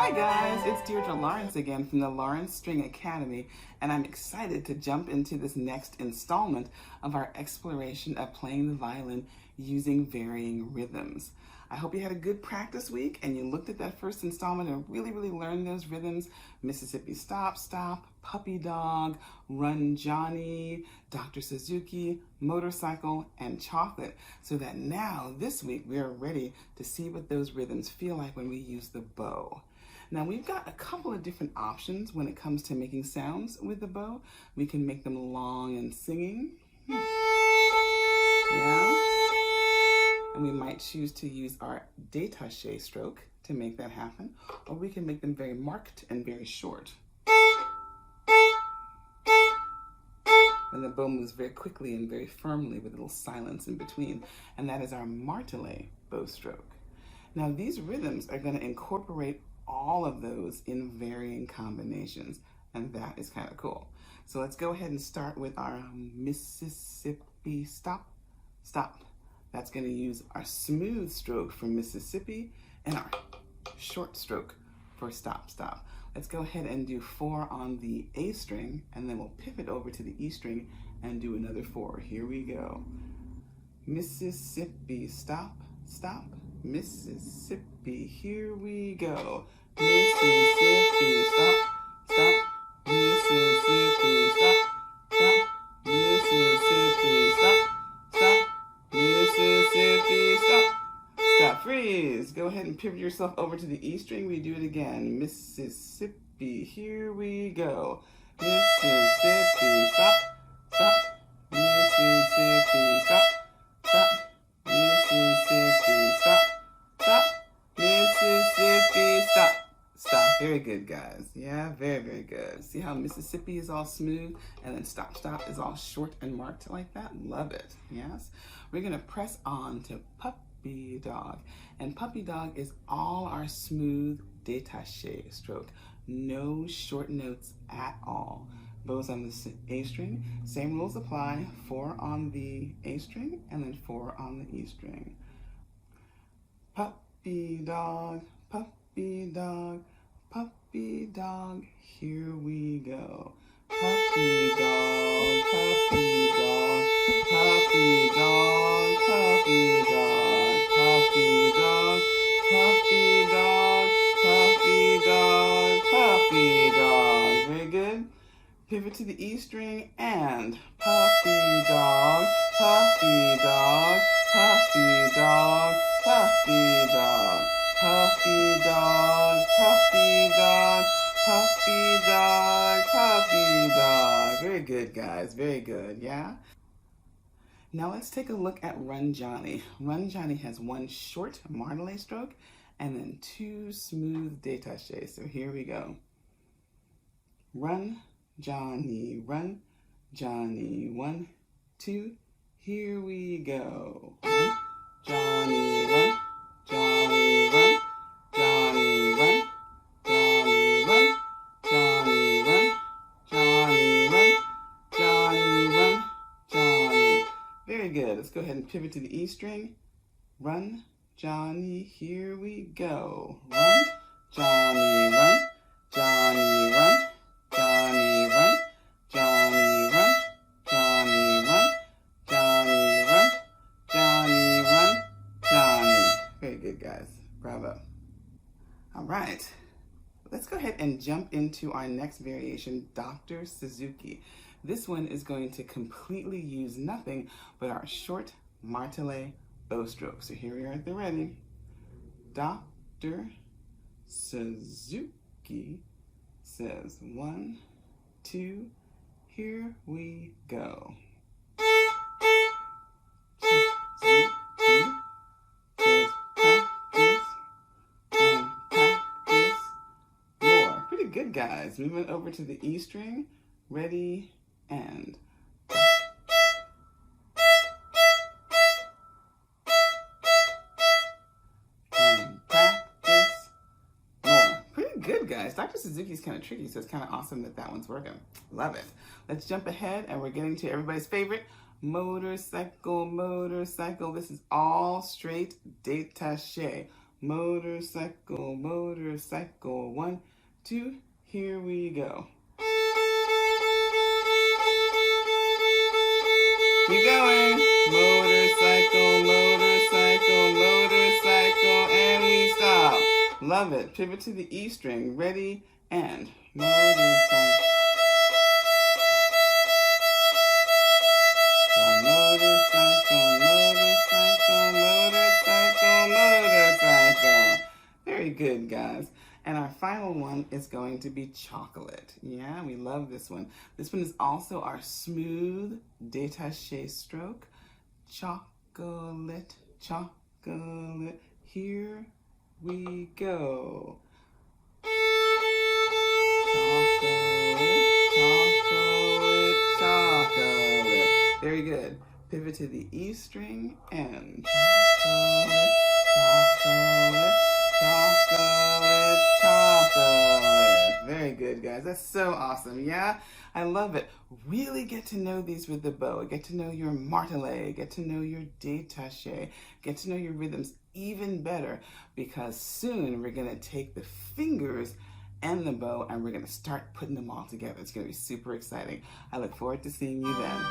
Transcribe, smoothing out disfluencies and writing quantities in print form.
Hi guys, it's Diedra Lawrence again from the Lawrence String Academy, and I'm excited to jump into this next installment of our exploration of playing the violin using varying rhythms. I hope you had a good practice week and you looked at that first installment and really learned those rhythms. Mississippi Stop, Stop, Puppy Dog, Run Johnny, Dr. Suzuki, Motorcycle, and Chocolate, so that now this week we are ready to see what those rhythms feel like when we use the bow. Now we've got a couple of different options when it comes to making sounds with the bow. We can make them long and singing. Yeah. And we might choose to use our detache stroke to make that happen, or we can make them very marked and very short. When the bow moves very quickly and very firmly with a little silence in between, and that is our martele bow stroke. Now these rhythms are going to incorporate all of those in varying combinations, and that is kind of cool. So let's go ahead and start with our Mississippi Stop, Stop. That's going to use our smooth stroke for Mississippi and our short stroke for Stop, Stop. Let's go ahead and do 4 on the A string, and then we'll pivot over to the E string and do another 4. Here we go. Mississippi Stop, Stop. Mississippi, here we go. Mississippi Stop, Stop. Mississippi Stop, Stop. Mississippi Stop, Stop. Mississippi Stop, Stop, freeze. Go ahead and pivot yourself over to the E string. We do it again. Mississippi, here we go. Mississippi Stop, Stop. Mississippi Stop, Stop. Mississippi Stop, Stop. Mississippi Stop, Stop. Very good, guys. Yeah, very good. See how Mississippi is all smooth and then Stop, Stop is all short and marked like that? Love it. Yes. We're going to press on to Puppy Dog. And Puppy Dog is all our smooth detache stroke. No short notes at all. Bows on the A string. Same rules apply. 4 on the A string and then 4 on the E string. Puppy dog, puppy dog, puppy dog, here we go. Puppy dog, puppy dog, puppy dog, puppy dog, puppy dog, puppy dog, puppy dog, puppy dog. Very good. Pivot to the E string and puppy dog, puppy dog, puppy dog, puppy dog, puppy dog, puppy dog, puppy dog, puppy dog. Very good, guys. Very good, yeah? Now let's take a look at Run Johnny. Run Johnny has 1 short martele stroke and then 2 smooth detaches. So here we go. Run, Johnny, run, Johnny, 1, 2, here we go. Run, Johnny, run, Johnny, run, Johnny, run, Johnny, run, Johnny, run, Johnny, run, Johnny, run, Johnny. Very good. Let's go ahead and pivot to the E string. Run, Johnny, here we go. Run, Johnny, run, Johnny, run, Johnny, run, Johnny, run, Johnny, run, Johnny, run, Johnny, run, Johnny. Very good, guys. Bravo. All right. Let's go ahead and jump into our next variation, Dr. Suzuki. This one is going to completely use nothing but our short martele bow stroke. So here we are at the ready. Dr. Suzuki says 1, 2, here we go. Suzuki says practice and practice more. Pretty good, guys. Moving over to the E string. Ready and practice more. Pretty good, guys. Dr. Suzuki's kind of tricky, so it's kind of awesome that one's working. Love it. Let's jump ahead, and we're getting to everybody's favorite, motorcycle, motorcycle. This is all straight detache. motorcycle, motorcycle. 1, 2, here we go. Keep going. Motorcycle, motorcycle, motorcycle, and we stop. Love it. Pivot to the E string. Ready, and motorcycle. Motorcycle, motorcycle, motorcycle, motorcycle. Very good, guys. And our final one is going to be chocolate. Yeah, we love this one. This one is also our smooth detache stroke. Chocolate, chocolate. Here we go. Chocolate, chocolate, chocolate. Very good. Pivot to the E string and chocolate, chocolate, chocolate, chocolate. Very good, guys. That's so awesome. Yeah, I love it. Really get to know these with the bow. Get to know your martele. Get to know your detache. Get to know your rhythms even better, because soon we're going to take the fingers and the bow and we're going to start putting them all together. It's going to be super exciting. I look forward to seeing you then.